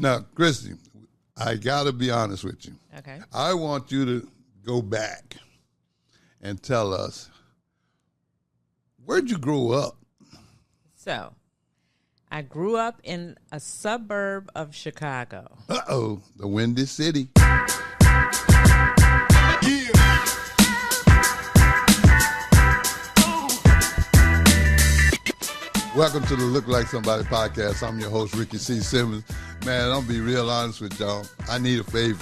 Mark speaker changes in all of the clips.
Speaker 1: Now, Kristy, I got to be honest with you.
Speaker 2: Okay.
Speaker 1: I want you to go back and tell us, where'd you grow up?
Speaker 2: So, I grew up in a suburb of Chicago.
Speaker 1: Uh-oh, the Windy City. Welcome to the Look Like Somebody podcast. I'm your host, Ricky C. Simmons. Man, I'll be real honest with y'all. I need a favor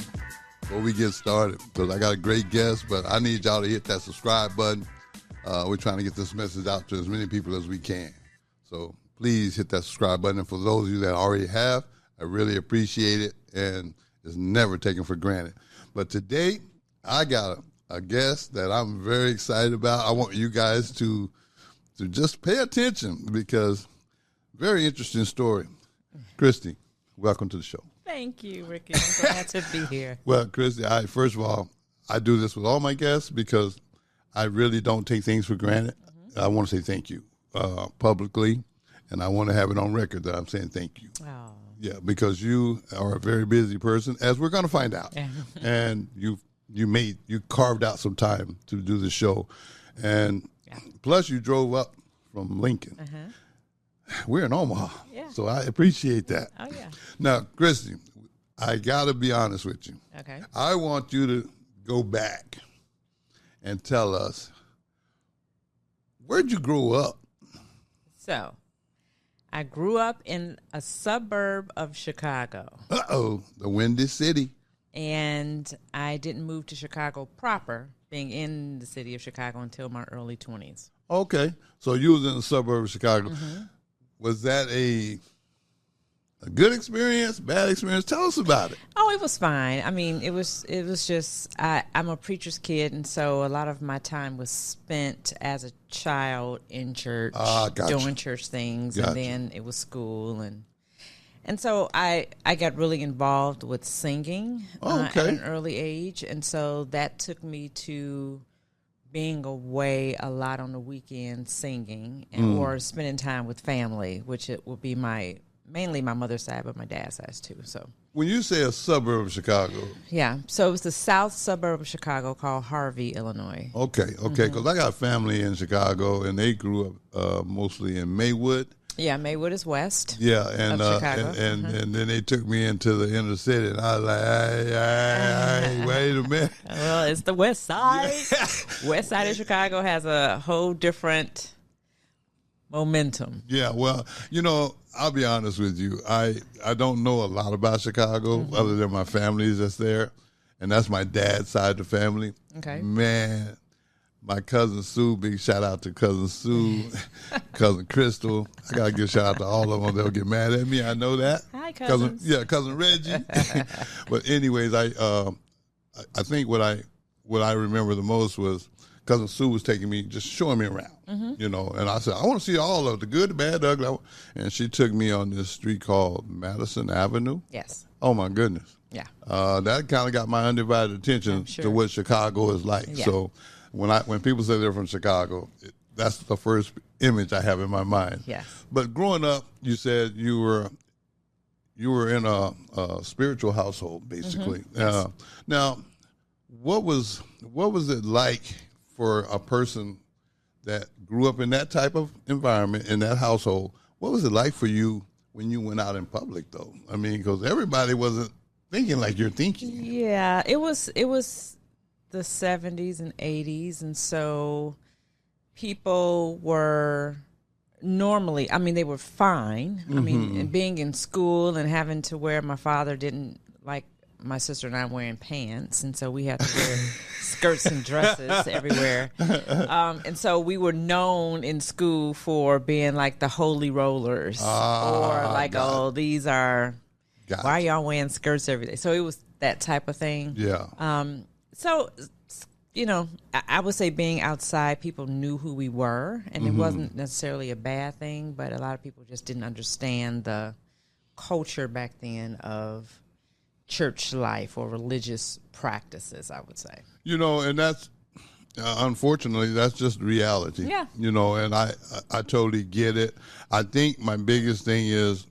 Speaker 1: before we get started because I got a great guest, but I need y'all to hit that subscribe button. We're trying to get this message out to as many people as we can. So please hit that subscribe button. And for those of you that already have, I really appreciate it, and it's never taken for granted. But today, I got a guest that I'm very excited about. I want you guys to just pay attention because very interesting story. Kristy, welcome to the show.
Speaker 2: Thank you, Ricky. I'm glad to be here.
Speaker 1: Well, Kristy, first of all, I do this with all my guests because I really don't take things for granted. Mm-hmm. I want to say thank you publicly, and I want to have it on record that I'm saying thank you.
Speaker 2: Oh.
Speaker 1: Yeah, because you are a very busy person, as we're going to find out. And you carved out some time to do the show. And plus, you drove up from Lincoln. We're in Omaha, so I appreciate that.
Speaker 2: Oh, yeah.
Speaker 1: Now, Kristy, I got to be honest with you.
Speaker 2: Okay.
Speaker 1: I want you to go back and tell us, where'd you grow up?
Speaker 2: So, I grew up in a suburb of Chicago.
Speaker 1: Uh-oh, the Windy City.
Speaker 2: And I didn't move to Chicago proper, being in the city of Chicago, until my early 20s.
Speaker 1: Okay. So you was in the suburb of Chicago. Mm-hmm. Was that a good experience, bad experience? Tell us about it.
Speaker 2: Oh, it was fine. I mean, it was just, I'm a preacher's kid, and so a lot of my time was spent as a child in church, doing church things, and then it was school, and so I got really involved with singing at an early age, and so that took me to being away a lot on the weekend singing or spending time with family, which it would be mainly my mother's side, but my dad's side too. So
Speaker 1: when you say a suburb of Chicago,
Speaker 2: so it was the south suburb of Chicago called Harvey, Illinois.
Speaker 1: Okay, because I got family in Chicago, and they grew up mostly in Maywood.
Speaker 2: Yeah, Maywood is west.
Speaker 1: Yeah, and
Speaker 2: Chicago.
Speaker 1: And then they took me into the inner city, and I was like, hey, wait a minute.
Speaker 2: Well, it's the west side. West side of Chicago has a whole different momentum.
Speaker 1: Yeah, well, I'll be honest with you. I don't know a lot about Chicago other than my family that's there, and that's my dad's side of the family.
Speaker 2: Okay.
Speaker 1: Man, my cousin Sue, big shout out to cousin Sue, cousin Crystal. I got to give a shout out to all of them. They'll get mad at me. I know that.
Speaker 2: Hi, cousins.
Speaker 1: Cousin Reggie. But anyways, I think what I remember the most was cousin Sue was taking me, just showing me around, and I said, I want to see all of it, the good, the bad, the ugly. And she took me on this street called Madison Avenue.
Speaker 2: Yes.
Speaker 1: Oh, my goodness.
Speaker 2: Yeah.
Speaker 1: That kind of got my undivided attention to what Chicago is like. Yeah. So when people say they're from Chicago, that's the first image I have in my mind.
Speaker 2: Yes.
Speaker 1: But growing up, you said you were in a spiritual household, basically.
Speaker 2: Yes.
Speaker 1: Now, what was it like for a person that grew up in that type of environment, in that household? What was it like for you when you went out in public, though? I mean, because everybody wasn't thinking like you're thinking.
Speaker 2: Yeah, it was the 70s and 80s, and so people were normally, they were fine. I mean, and being in school and having to wear, my father didn't like my sister and I wearing pants, and so we had to wear skirts and dresses everywhere. And so we were known in school for being like the holy rollers, or like, these are, why are y'all wearing skirts every day? So it was that type of thing.
Speaker 1: Yeah.
Speaker 2: So, I would say being outside, people knew who we were, and it wasn't necessarily a bad thing, but a lot of people just didn't understand the culture back then of church life or religious practices, I would say.
Speaker 1: And that's, unfortunately, that's just reality.
Speaker 2: Yeah.
Speaker 1: And I totally get it. I think my biggest thing is,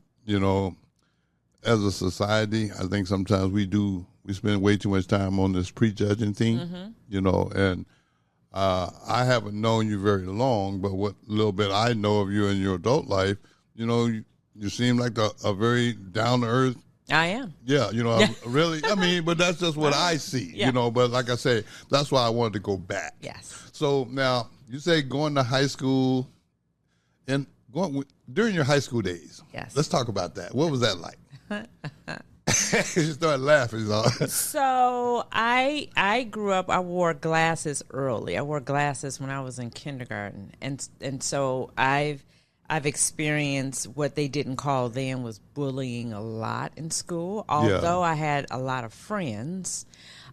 Speaker 1: as a society, I think sometimes we spend way too much time on this prejudging thing, and I haven't known you very long, but what little bit I know of you in your adult life, you seem like a very down-to-earth.
Speaker 2: I am.
Speaker 1: Yeah, really, but that's just what I see, but like I say, that's why I wanted to go back.
Speaker 2: Yes.
Speaker 1: So now, you say going to high school, and during your high school days.
Speaker 2: Yes.
Speaker 1: Let's talk about that. What was that like? You started laughing.
Speaker 2: So I grew up. I wore glasses early. I wore glasses when I was in kindergarten, and so I've experienced what they didn't call then was bullying a lot in school. Although I had a lot of friends.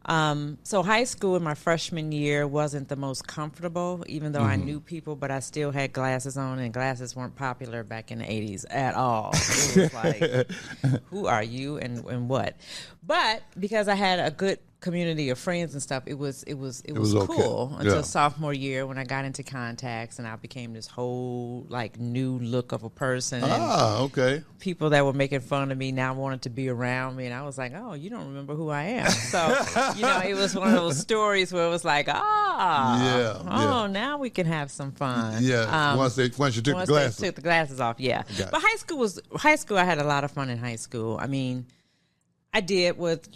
Speaker 2: So high school in my freshman year wasn't the most comfortable, even though I knew people, but I still had glasses on, and glasses weren't popular back in the 80s at all. It was like, who are you and what? But because I had a good community of friends and stuff, it was cool until sophomore year when I got into contacts and I became this whole like new look of a person.
Speaker 1: Okay.
Speaker 2: People that were making fun of me now wanted to be around me, and I was like, oh, you don't remember who I am. So, it was one of those stories where it was like, now we can have some fun.
Speaker 1: Yeah. Once you took the glasses.
Speaker 2: Took the glasses off, yeah. Gotcha. But high school I had a lot of fun in high school. I mean, I did what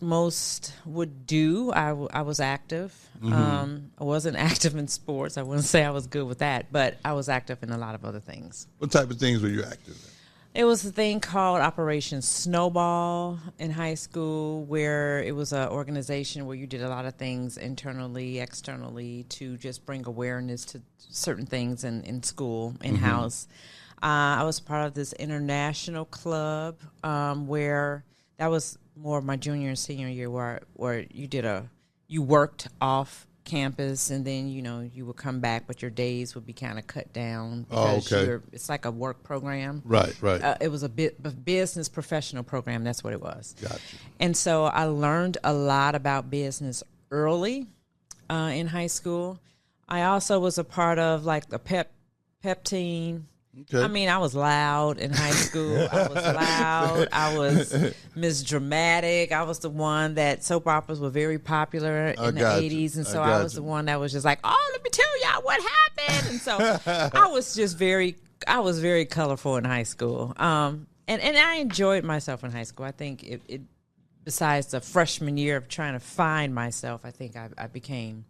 Speaker 2: most would do. I was active. I wasn't active in sports. I wouldn't say I was good with that, but I was active in a lot of other things.
Speaker 1: What type of things were you active in?
Speaker 2: It was a thing called Operation Snowball in high school, where it was an organization where you did a lot of things internally, externally, to just bring awareness to certain things in school, in-house. I was part of this international club where that was more of my junior and senior year, where you worked off campus, and then you would come back, but your days would be kind of cut down because it's like a work program.
Speaker 1: Right.
Speaker 2: It was a business professional program. That's what it was.
Speaker 1: Gotcha.
Speaker 2: And so I learned a lot about business early in high school. I also was a part of like the pep team. Okay. I mean, I was loud in high school. I was loud. I was Miss Dramatic. I was the one that soap operas were very popular in the 80s. And so I was the one that was just like, oh, let me tell y'all what happened. And so I was very colorful in high school. And I enjoyed myself in high school. I think it besides the freshman year of trying to find myself, I think I became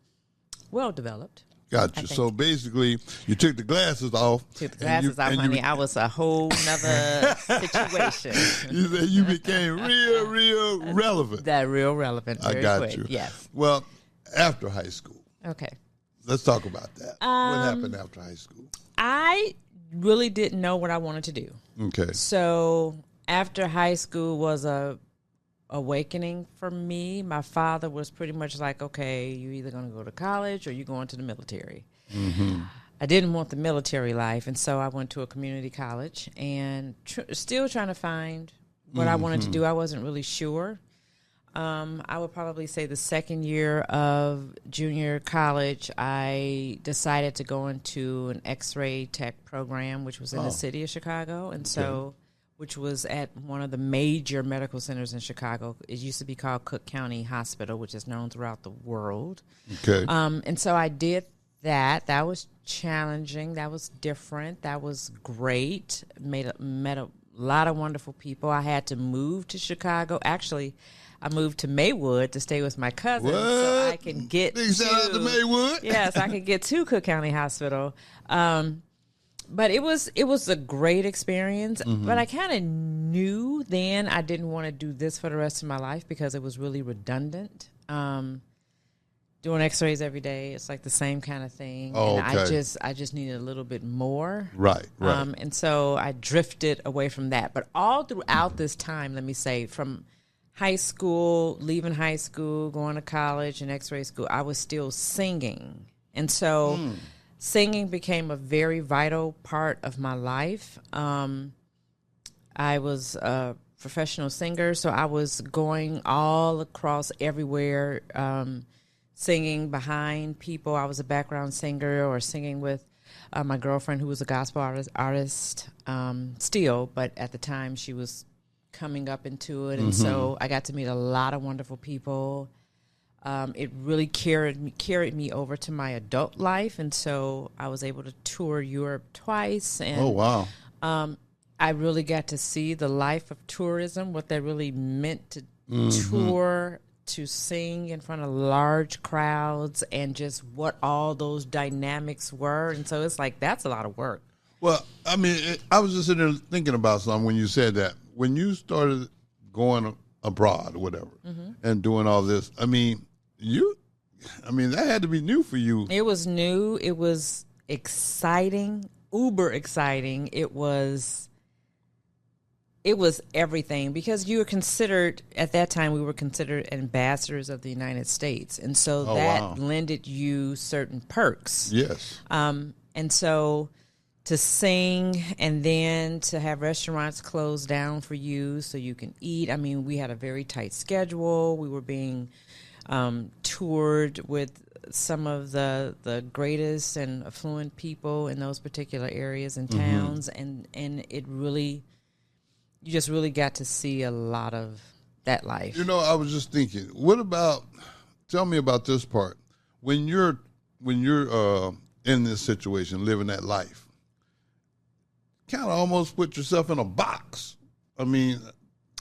Speaker 2: well-developed.
Speaker 1: Gotcha. So basically, you took the glasses off.
Speaker 2: Took the glasses off, honey. I was a whole nother situation.
Speaker 1: You became real relevant.
Speaker 2: That real relevant. Very
Speaker 1: I got
Speaker 2: quick.
Speaker 1: you.
Speaker 2: Yes.
Speaker 1: Well, after high school.
Speaker 2: Okay.
Speaker 1: Let's talk about that. What happened after high school?
Speaker 2: I really didn't know what I wanted to do.
Speaker 1: Okay.
Speaker 2: So after high school was a awakening for me. My father was pretty much like, okay, you're either going to go to college or you're going to the military. I didn't want the military life, and so I went to a community college and still trying to find what I wanted to do. I wasn't really sure. I would probably say the second year of junior college, I decided to go into an X-ray tech program, which was in the city of Chicago, and so which was at one of the major medical centers in Chicago. It used to be called Cook County Hospital, which is known throughout the world.
Speaker 1: Okay.
Speaker 2: And so I did that. That was challenging. That was different. That was great. Met a lot of wonderful people. I had to move to Chicago. Actually, I moved to Maywood to stay with my cousin so I can get
Speaker 1: Big shout out to Maywood.
Speaker 2: Yes, I could get to Cook County Hospital. But it was a great experience. But I kind of knew then I didn't want to do this for the rest of my life because it was really redundant. Doing X-rays every day, it's like the same kind of thing.
Speaker 1: Oh,
Speaker 2: and
Speaker 1: okay.
Speaker 2: I just needed a little bit more.
Speaker 1: Right.
Speaker 2: And so I drifted away from that. But all throughout this time, let me say, from high school, leaving high school, going to college and X-ray school, I was still singing. And so singing became a very vital part of my life. I was a professional singer, so I was going all across everywhere, singing behind people. I was a background singer or singing with my girlfriend who was a gospel artist still, but at the time she was coming up into it. And so I got to meet a lot of wonderful people. It really carried me over to my adult life. And so I was able to tour Europe twice. And,
Speaker 1: oh, wow.
Speaker 2: I really got to see the life of tourism, what that really meant to tour, to sing in front of large crowds, and just what all those dynamics were. And so it's like, that's a lot of work.
Speaker 1: Well, I mean, I was just sitting there thinking about something when you said that. When you started going abroad or whatever and doing all this, I mean, that had to be new for you.
Speaker 2: It was new. It was exciting, uber exciting. It was everything, because you were considered, at that time, we were considered ambassadors of the United States. And so that lended you certain perks.
Speaker 1: Yes.
Speaker 2: And so to sing and then to have restaurants closed down for you so you can eat. I mean, we had a very tight schedule. We were being toured with some of the greatest and affluent people in those particular areas and towns. And it really, you just really got to see a lot of that life.
Speaker 1: You know, I was just thinking, tell me about this part. When you're in this situation, living that life, kind of almost put yourself in a box. I mean,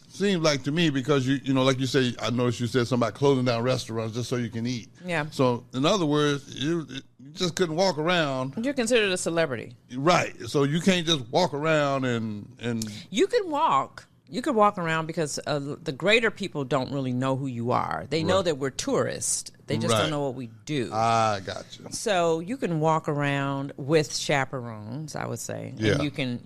Speaker 1: seems like to me, because you know, like you say, I noticed you said something about closing down restaurants just so you can eat.
Speaker 2: Yeah.
Speaker 1: So in other words, you just couldn't walk around.
Speaker 2: You're considered a celebrity.
Speaker 1: Right. So you can't just walk around and
Speaker 2: you can walk. You could walk around because the greater people don't really know who you are. They know that we're tourists. They just don't know what we do.
Speaker 1: I got you.
Speaker 2: So you can walk around with chaperones, I would say.
Speaker 1: Yeah.
Speaker 2: And you can,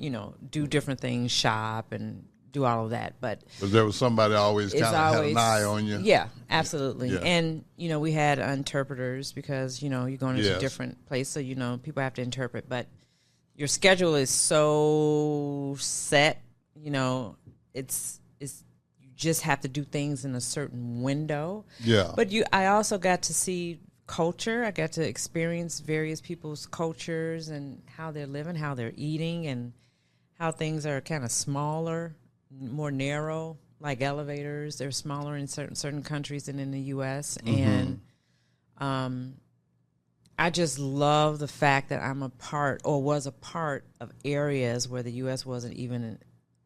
Speaker 2: do different things, shop and do all of that. But
Speaker 1: there was somebody always kind of had an eye on you.
Speaker 2: Yeah, absolutely.
Speaker 1: Yeah.
Speaker 2: And, we had interpreters because, you're going into a different place. So, people have to interpret. But your schedule is so set, it's you just have to do things in a certain window.
Speaker 1: Yeah.
Speaker 2: But I also got to see culture. I got to experience various people's cultures and how they're living, how they're eating, and how things are kind of smaller, more narrow, like elevators. They're smaller in certain countries than in the U.S. And I just love the fact that I'm was a part of areas where the U.S. wasn't even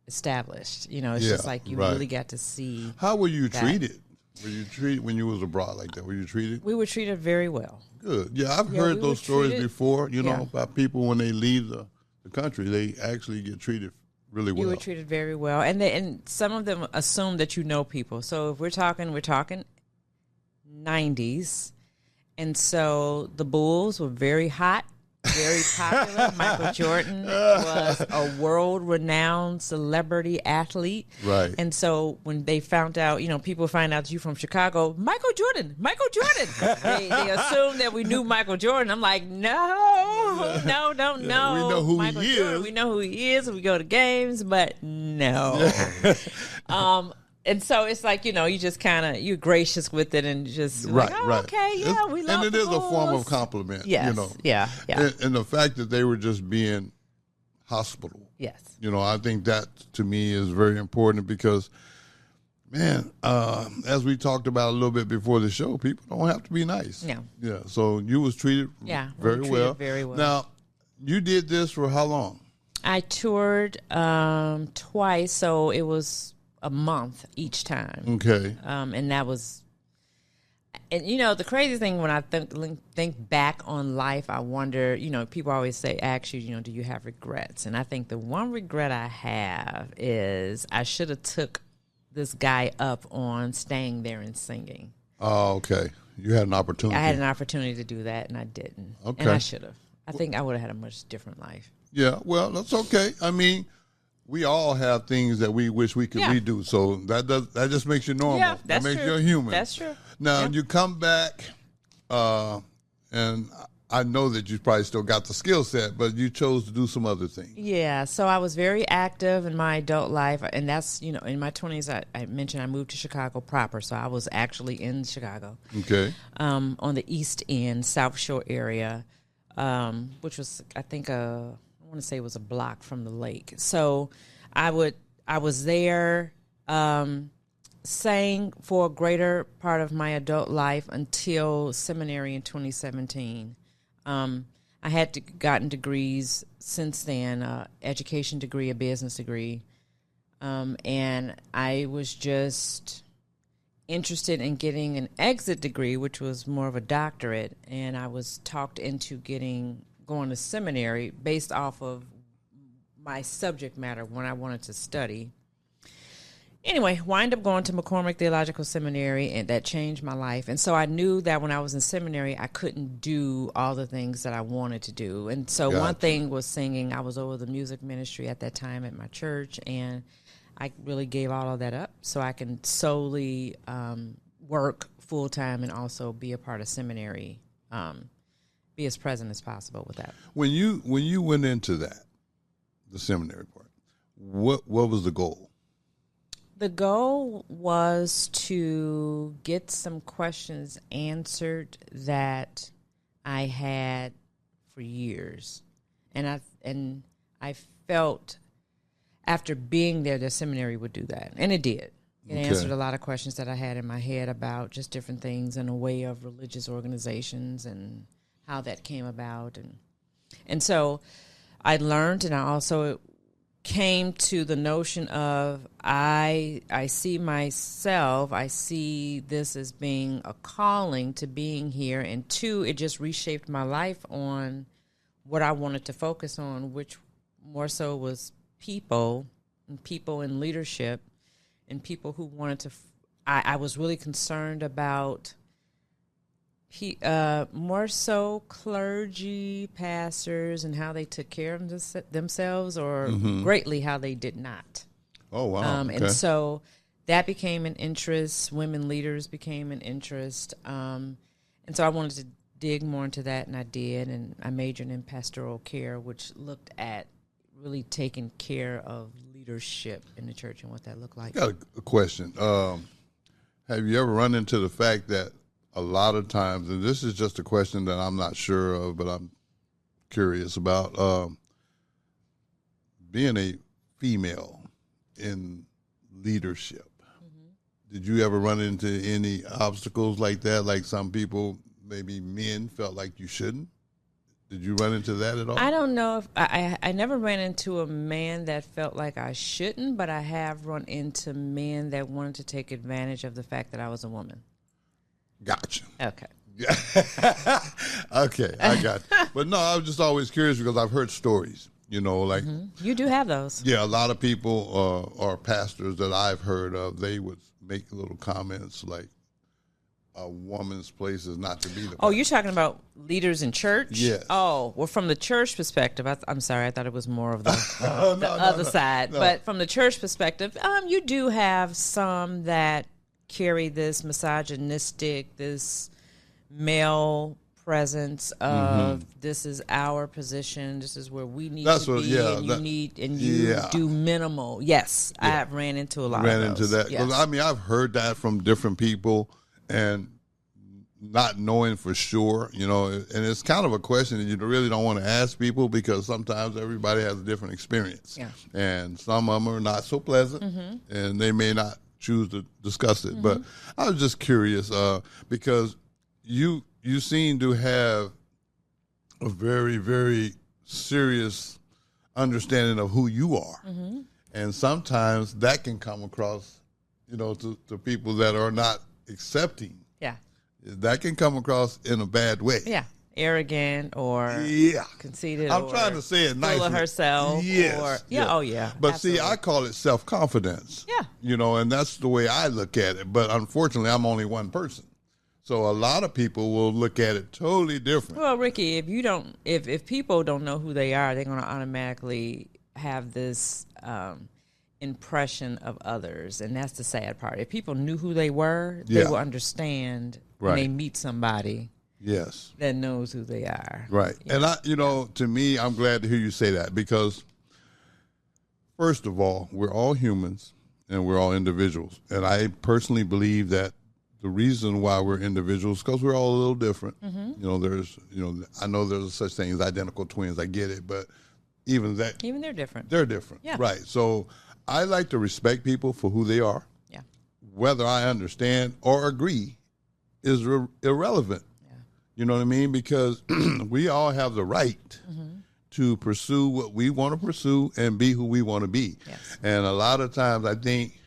Speaker 2: established. It's just like you really got to see.
Speaker 1: How were you treated? Were you treated when you was abroad like that? Were you treated?
Speaker 2: We were treated very well.
Speaker 1: Good. Yeah, I've heard those stories before, about people when they leave the country, they actually get treated really well.
Speaker 2: You were treated very well. And some of them assume that you know people. So if we're talking 90s. And so the Bulls were very hot, very popular. Michael Jordan was a world-renowned celebrity athlete.
Speaker 1: Right.
Speaker 2: And so when they found out, people find out that you're from Chicago, Michael Jordan. They assumed that we knew Michael Jordan. I'm like, no, don't know.
Speaker 1: We know who
Speaker 2: Michael
Speaker 1: he
Speaker 2: Jordan.
Speaker 1: is.
Speaker 2: We know who he is. We go to games, but no. And so it's like, you just you're gracious with it and just okay, yeah, we love
Speaker 1: and it is a form of compliment,
Speaker 2: yes, yeah.
Speaker 1: And the fact that they were just being hospitable.
Speaker 2: Yes.
Speaker 1: I think that to me is very important because, man, as we talked about a little bit before the show, people don't have to be nice.
Speaker 2: No.
Speaker 1: Yeah. So you was treated very well.
Speaker 2: Very well.
Speaker 1: Now, you did this for how long?
Speaker 2: I toured twice, so it was a month each time.
Speaker 1: Okay.
Speaker 2: And that was, and the crazy thing when I think back on life, I wonder, people always ask you, do you have regrets? And I think the one regret I have is I should have took this guy up on staying there and singing.
Speaker 1: Oh, okay. You had an opportunity.
Speaker 2: I had an opportunity to do that, and I didn't.
Speaker 1: Okay.
Speaker 2: And I should have. I think I would have had a much different life.
Speaker 1: Yeah, well, that's okay. I mean, we all have things that we wish we could redo, so that just makes you normal.
Speaker 2: Yeah,
Speaker 1: that makes
Speaker 2: true.
Speaker 1: you a human.
Speaker 2: That's true.
Speaker 1: Now you come back, and I know that you probably still got the skill set, but you chose to do some other things.
Speaker 2: Yeah, so I was very active in my adult life, and that's in my 20s. I mentioned I moved to Chicago proper, so I was actually in Chicago.
Speaker 1: Okay.
Speaker 2: On the East End, South Shore area, which was I think I want to say it was a block from the lake. So I was there sang for a greater part of my adult life until seminary in 2017. I had gotten degrees since then, education degree, a business degree, and I was just interested in getting an exit degree, which was more of a doctorate, and I was talked into going to seminary based off of my subject matter when I wanted to study. Anyway, wind up going to McCormick Theological Seminary, and that changed my life. And so I knew that when I was in seminary, I couldn't do all the things that I wanted to do. And so one thing was singing. I was over the music ministry at that time at my church, and I really gave all of that up so I can solely work full-time and also be a part of seminary, be as present as possible with that.
Speaker 1: When you went into that, the seminary part, what was the goal?
Speaker 2: The goal was to get some questions answered that I had for years. And I felt after being there, the seminary would do that. And it did. It answered a lot of questions that I had in my head about just different things in a way of religious organizations and how that came about. And so I learned, and I also came to the notion of I see myself, I see this as being a calling to being here, and two, it just reshaped my life on what I wanted to focus on, which more so was people in leadership and people who wanted to, I was really concerned about more so clergy, pastors, and how they took care of themselves, or greatly how they did not.
Speaker 1: Oh, wow. Okay.
Speaker 2: And so that became an interest. Women leaders became an interest. And so I wanted to dig more into that, and I did. And I majored in pastoral care, which looked at really taking care of leadership in the church and what that looked like.
Speaker 1: I got a question. Have you ever run into the fact that a lot of times, and this is just a question that I'm not sure of, but I'm curious about, being a female in leadership. Mm-hmm. Did you ever run into any obstacles like that? Like some people, maybe men, felt like you shouldn't? Did you run into that at all?
Speaker 2: I don't know if I never ran into a man that felt like I shouldn't, but I have run into men that wanted to take advantage of the fact that I was a woman.
Speaker 1: Gotcha.
Speaker 2: Okay.
Speaker 1: Yeah. Okay, I got you. But no, I was just always curious because I've heard stories, like. Mm-hmm.
Speaker 2: You do have those.
Speaker 1: Yeah, a lot of people or pastors that I've heard of, they would make little comments like, a woman's place is not to be the pastor.
Speaker 2: Oh, you're talking about leaders in church?
Speaker 1: Yes.
Speaker 2: Oh, well, from the church perspective, I'm sorry, I thought it was more of the other side. No. But from the church perspective, you do have some that carry this misogynistic, this male presence of this is our position, this is where we need to be, and you do minimal. Yes, I have ran into a lot of those.
Speaker 1: Ran into that.
Speaker 2: Yes.
Speaker 1: I mean, I've heard that from different people and not knowing for sure, and it's kind of a question that you really don't want to ask people because sometimes everybody has a different experience. Yeah. And some of them are not so pleasant, and they may not choose to discuss it. But I was just curious because you seem to have a very, very serious understanding of who you are. And sometimes that can come across, to people that are not accepting. Yeah. That can come across in a bad way.
Speaker 2: Yeah. Arrogant or conceited.
Speaker 1: I'm trying to say it nicely.
Speaker 2: Full of herself.
Speaker 1: Yes.
Speaker 2: Oh, yeah.
Speaker 1: But
Speaker 2: absolutely.
Speaker 1: See, I call it self-confidence.
Speaker 2: Yeah.
Speaker 1: And that's the way I look at it. But unfortunately, I'm only one person. So a lot of people will look at it totally different.
Speaker 2: Well, Ricky, if people don't know who they are, they're going to automatically have this impression of others, and that's the sad part. If people knew who they were, they will understand when they meet somebody that knows who they are.
Speaker 1: Right. Yeah. And to me, I'm glad to hear you say that because first of all, we're all humans and we're all individuals. And I personally believe that the reason why we're individuals because we're all a little different. I know there's such thing as identical twins. I get it, but even they're different.
Speaker 2: They're different.
Speaker 1: Yeah. Right. So I like to respect people for who they are.
Speaker 2: Yeah.
Speaker 1: Whether I understand or agree is irrelevant.
Speaker 2: Yeah.
Speaker 1: You know what I mean? Because we all have the right to pursue what we want to pursue and be who we want to be.
Speaker 2: Yes.
Speaker 1: And a lot of times I think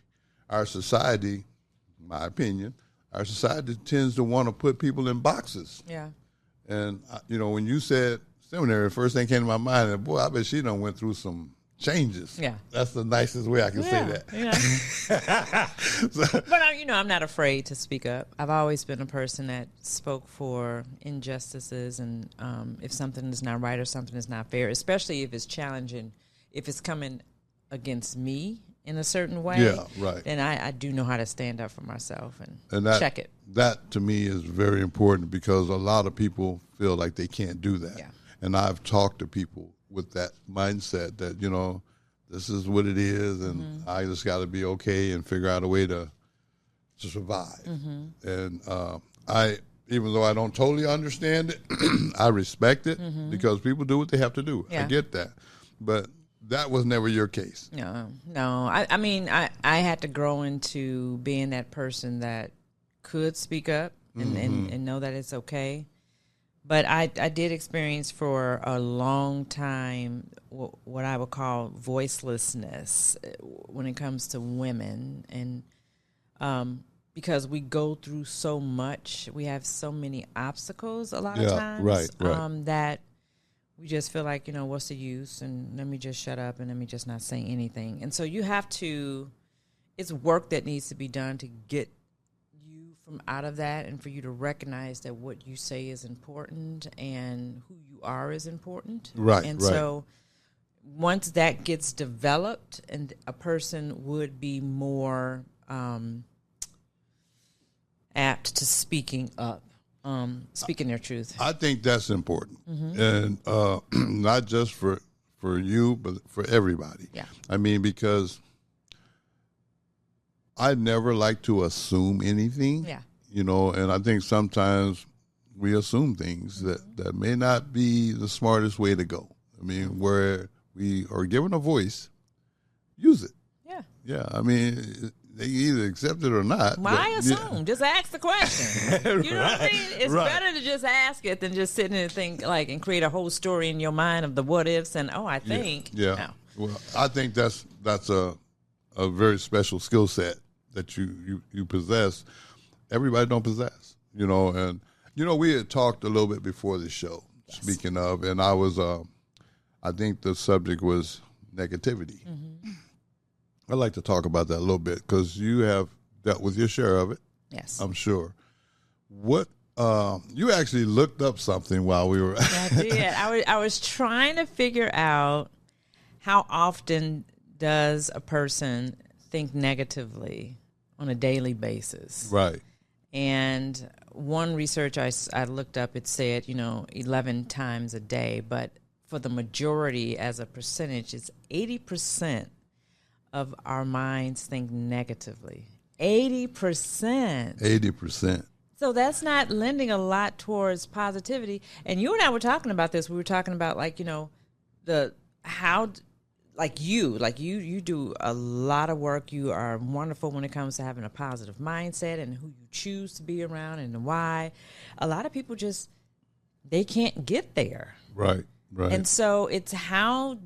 Speaker 1: our society, in my opinion, our society tends to want to put people in boxes.
Speaker 2: Yeah.
Speaker 1: And, when you said seminary, the first thing came to my mind, and boy, I bet she done went through some changes.
Speaker 2: Yeah.
Speaker 1: That's the nicest way I can say that.
Speaker 2: Yeah. But, I'm not afraid to speak up. I've always been a person that spoke for injustices, and if something is not right or something is not fair, especially if it's challenging, if it's coming against me in a certain way,
Speaker 1: yeah, right.
Speaker 2: then I do know how to stand up for myself and
Speaker 1: that,
Speaker 2: check it.
Speaker 1: That, to me, is very important because a lot of people feel like they can't do that.
Speaker 2: Yeah.
Speaker 1: And I've talked to people with that mindset that, this is what it is, and I just got to be okay and figure out a way to survive. And even though I don't totally understand it, I respect it because people do what they have to do.
Speaker 2: Yeah.
Speaker 1: I get that. But that was never your case.
Speaker 2: No. I had to grow into being that person that could speak up and know that it's okay. But I did experience for a long time what I would call voicelessness when it comes to women. And because we go through so much, we have so many obstacles a lot of times.
Speaker 1: Right.
Speaker 2: That we just feel like, what's the use? And let me just shut up and let me just not say anything. And so you have to, it's work that needs to be done to get you from out of that and for you to recognize that what you say is important and who you are is important.
Speaker 1: Right.
Speaker 2: And so once that gets developed, and a person would be more apt to speaking up. Speaking their truth.
Speaker 1: I think that's important, and not just for you, but for everybody.
Speaker 2: Yeah.
Speaker 1: I mean, because I never like to assume anything.
Speaker 2: Yeah.
Speaker 1: And I think sometimes we assume things that may not be the smartest way to go. I mean, where we are given a voice, use it.
Speaker 2: Yeah.
Speaker 1: Yeah. I mean, they either accept it or not.
Speaker 2: Why assume? Yeah. Just ask the question. You know what I mean? It's better to just ask it than just sitting and think and create a whole story in your mind of the what ifs and I think.
Speaker 1: Yeah.
Speaker 2: No.
Speaker 1: Well, I think that's a very special skill set that you possess. Everybody don't possess. And we had talked a little bit before the show. Yes. Speaking of, and I was I think the subject was negativity. I'd like to talk about that a little bit because you have dealt with your share of it.
Speaker 2: Yes.
Speaker 1: I'm sure. What you actually looked up something while we were.
Speaker 2: I did. I was trying to figure out how often does a person think negatively on a daily basis.
Speaker 1: Right.
Speaker 2: And one research I looked up, it said 11 times a day, but for the majority as a percentage, it's 80%. Of our minds think negatively. 80%.
Speaker 1: 80%.
Speaker 2: So that's not lending a lot towards positivity. And you and I were talking about this. We were talking about you do a lot of work. You are wonderful when it comes to having a positive mindset and who you choose to be around and why. A lot of people they can't get there.
Speaker 1: Right.
Speaker 2: And so it's how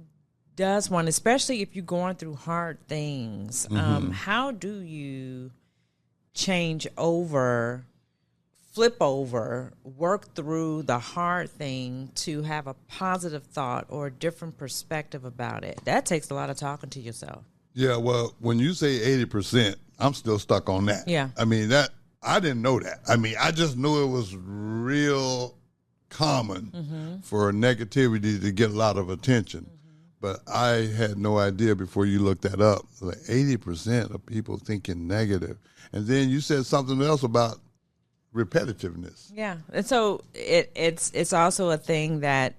Speaker 2: does one, especially if you're going through hard things, how do you change over, flip over, work through the hard thing to have a positive thought or a different perspective about it? That takes a lot of talking to yourself.
Speaker 1: Yeah, well, when you say 80%, I'm still stuck on that.
Speaker 2: Yeah.
Speaker 1: I mean, I didn't know that. I mean, I just knew it was real common for negativity to get a lot of attention. But I had no idea before you looked that up. Like 80% of people thinking negative. And then you said something else about repetitiveness.
Speaker 2: Yeah. And so it's also a thing that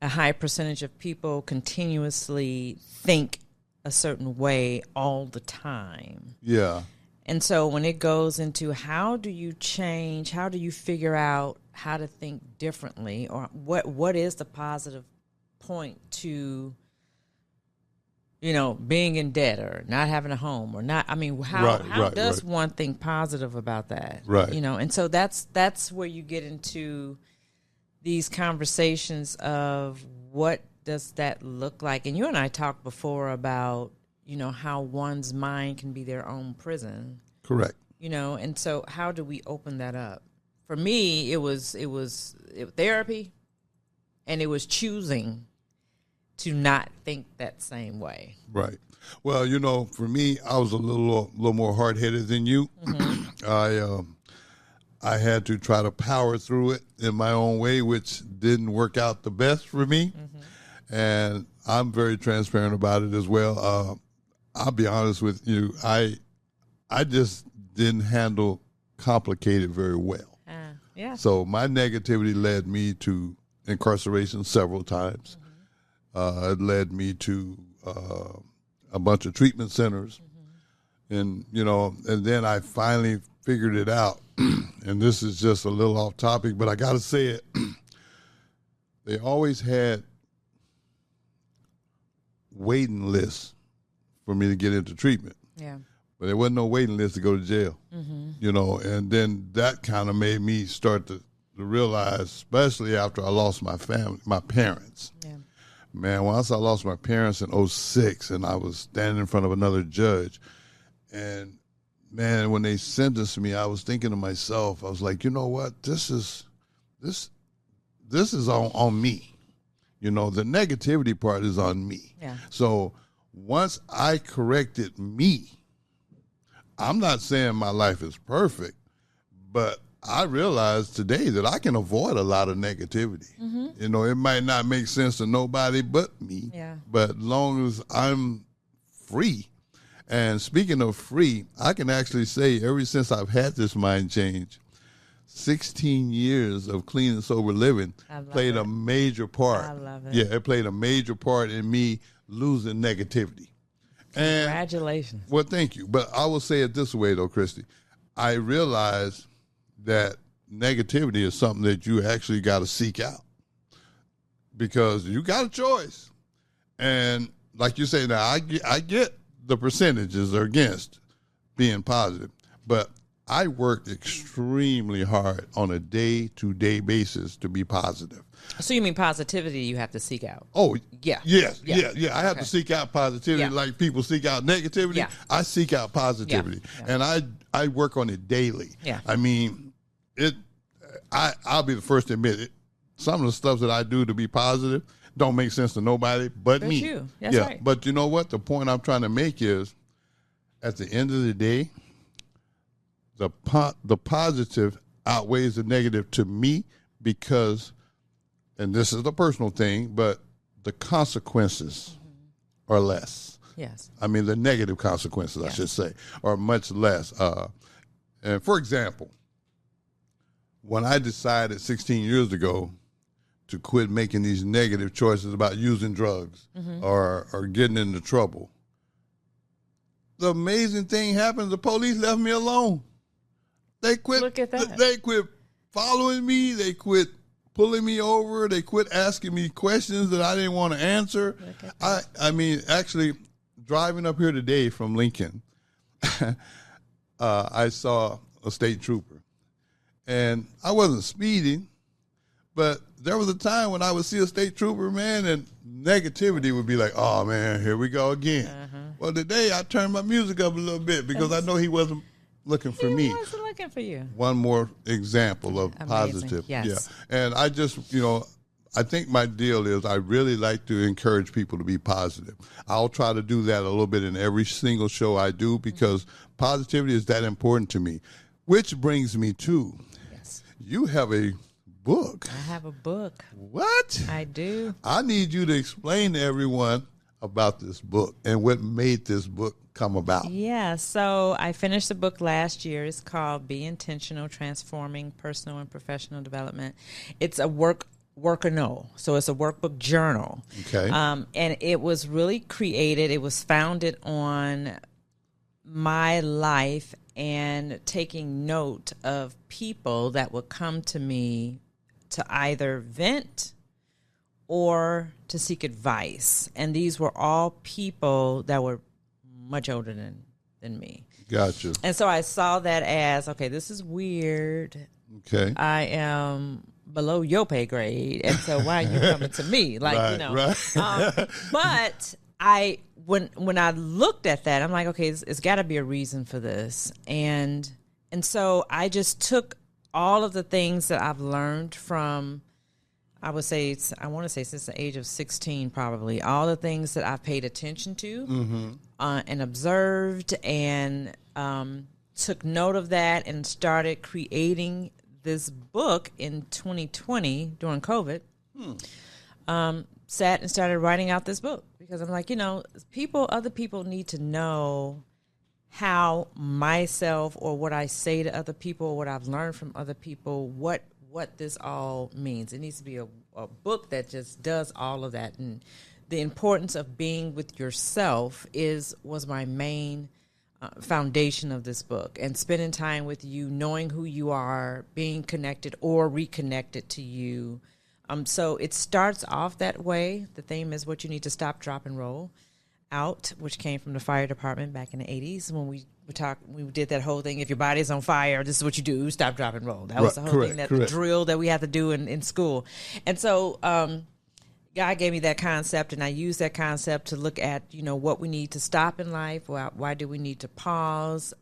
Speaker 2: a high percentage of people continuously think a certain way all the time.
Speaker 1: Yeah.
Speaker 2: And so when it goes into how do you change, how do you figure out how to think differently, or what is the positive point to being in debt or not having a home or not. I mean, how does one think positive about that?
Speaker 1: Right.
Speaker 2: And so that's where you get into these conversations of what does that look like? And you and I talked before about, how one's mind can be their own prison.
Speaker 1: Correct.
Speaker 2: And so how do we open that up? For me, it was therapy, and it was choosing to not think that same way.
Speaker 1: Right. Well, for me, I was a little more hard-headed than you. Mm-hmm. I had to try to power through it in my own way, which didn't work out the best for me. Mm-hmm. And I'm very transparent about it as well. I'll be honest with you. I just didn't handle complicated very well.
Speaker 2: Yeah.
Speaker 1: So my negativity led me to incarceration several times. It led me to a bunch of treatment centers. Mm-hmm. And then I finally figured it out. And this is just a little off topic, but I got to say it. They always had waiting lists for me to get into treatment. Yeah. But there wasn't no waiting list to go to jail. Mm-hmm. And then that kind of made me start to realize, especially after I lost my parents. Yeah. Man, once I lost my parents in 2006 and I was standing in front of another judge, and man, when they sentenced me, I was thinking to myself, I was like, you know what, this is on me. The negativity part is on me. Yeah. So once I corrected me, I'm not saying my life is perfect, but I realized today that I can avoid a lot of negativity. Mm-hmm. It might not make sense to nobody but me, but as long as I'm free. And speaking of free, I can actually say ever since I've had this mind change, 16 years of clean and sober living played a major part.
Speaker 2: I love it.
Speaker 1: Yeah, it played a major part in me losing negativity. And,
Speaker 2: congratulations.
Speaker 1: Well, thank you. But I will say it this way, though, Kristy. I realized that negativity is something that you actually got to seek out because you got a choice. And like you say, now I get the percentages are against being positive, but I work extremely hard on a day-to-day basis to be positive.
Speaker 2: So you mean positivity you have to seek out?
Speaker 1: Oh,
Speaker 2: yeah.
Speaker 1: Yes, yeah. I have to seek out positivity like people seek out negativity.
Speaker 2: Yeah.
Speaker 1: I seek out positivity, and I work on it daily. Yeah. I mean, I'll be the first to admit it. Some of the stuff that I do to be positive don't make sense to nobody but me.
Speaker 2: You. That's right.
Speaker 1: But you know what? The point I'm trying to make is, at the end of the day, the positive outweighs the negative to me because, and this is a personal thing, but the consequences are less.
Speaker 2: Yes.
Speaker 1: I mean, the negative consequences, I should say, are much less. And for example, when I decided 16 years ago to quit making these negative choices about using drugs or getting into trouble, the amazing thing happened. The police left me alone. They quit.
Speaker 2: Look at that.
Speaker 1: They quit following me. They quit pulling me over. They quit asking me questions that I didn't want to answer. I mean, actually, driving up here today from Lincoln, I saw a state trooper. And I wasn't speeding, but there was a time when I would see a state trooper, man, and negativity would be like, oh, man, here we go again. Well, today I turned my music up a little bit because I know he wasn't looking for me.
Speaker 2: He wasn't looking for you.
Speaker 1: One more example of positive.
Speaker 2: Yes.
Speaker 1: Yeah. And I just, I think my deal is I really like to encourage people to be positive. I'll try to do that a little bit in every single show I do because positivity is that important to me. Which brings me to, you have a book.
Speaker 2: I have a book.
Speaker 1: What?
Speaker 2: I do.
Speaker 1: I need you to explain to everyone about this book and what made this book come about.
Speaker 2: Yeah, so I finished the book last year. It's called Be Intentional, Transforming Personal and Professional Development. It's a workano, so it's a workbook journal.
Speaker 1: Okay.
Speaker 2: And it was really created, it was founded on my life and taking note of people that would come to me to either vent or to seek advice. And these were all people that were much older than me.
Speaker 1: Gotcha.
Speaker 2: And so I saw that as, okay, this is weird.
Speaker 1: Okay.
Speaker 2: I am below your pay grade, and so why are you coming to me? Like,
Speaker 1: right.
Speaker 2: But when I looked at that, I'm like, okay, it's got to be a reason for this. And so I just took all of the things that I've learned from, I want to say since the age of 16, probably, all the things that I've paid attention to and observed and took note of that and started creating this book in 2020 during COVID. Sat and started writing out this book because I'm like, other people need to know how myself or what I say to other people, what I've learned from other people, what this all means. It needs to be a book that just does all of that. And the importance of being with yourself was my main foundation of this book, and spending time with you, knowing who you are, being connected or reconnected to you. So it starts off that way. The theme is what you need to stop, drop, and roll out, which came from the fire department back in the 80s when we did that whole thing. If your body's on fire, this is what you do: stop, drop, and roll. That was the whole thing, the drill that we had to do in school. And so God gave me that concept, and I used that concept to look at, what we need to stop in life. Why do we need to pause?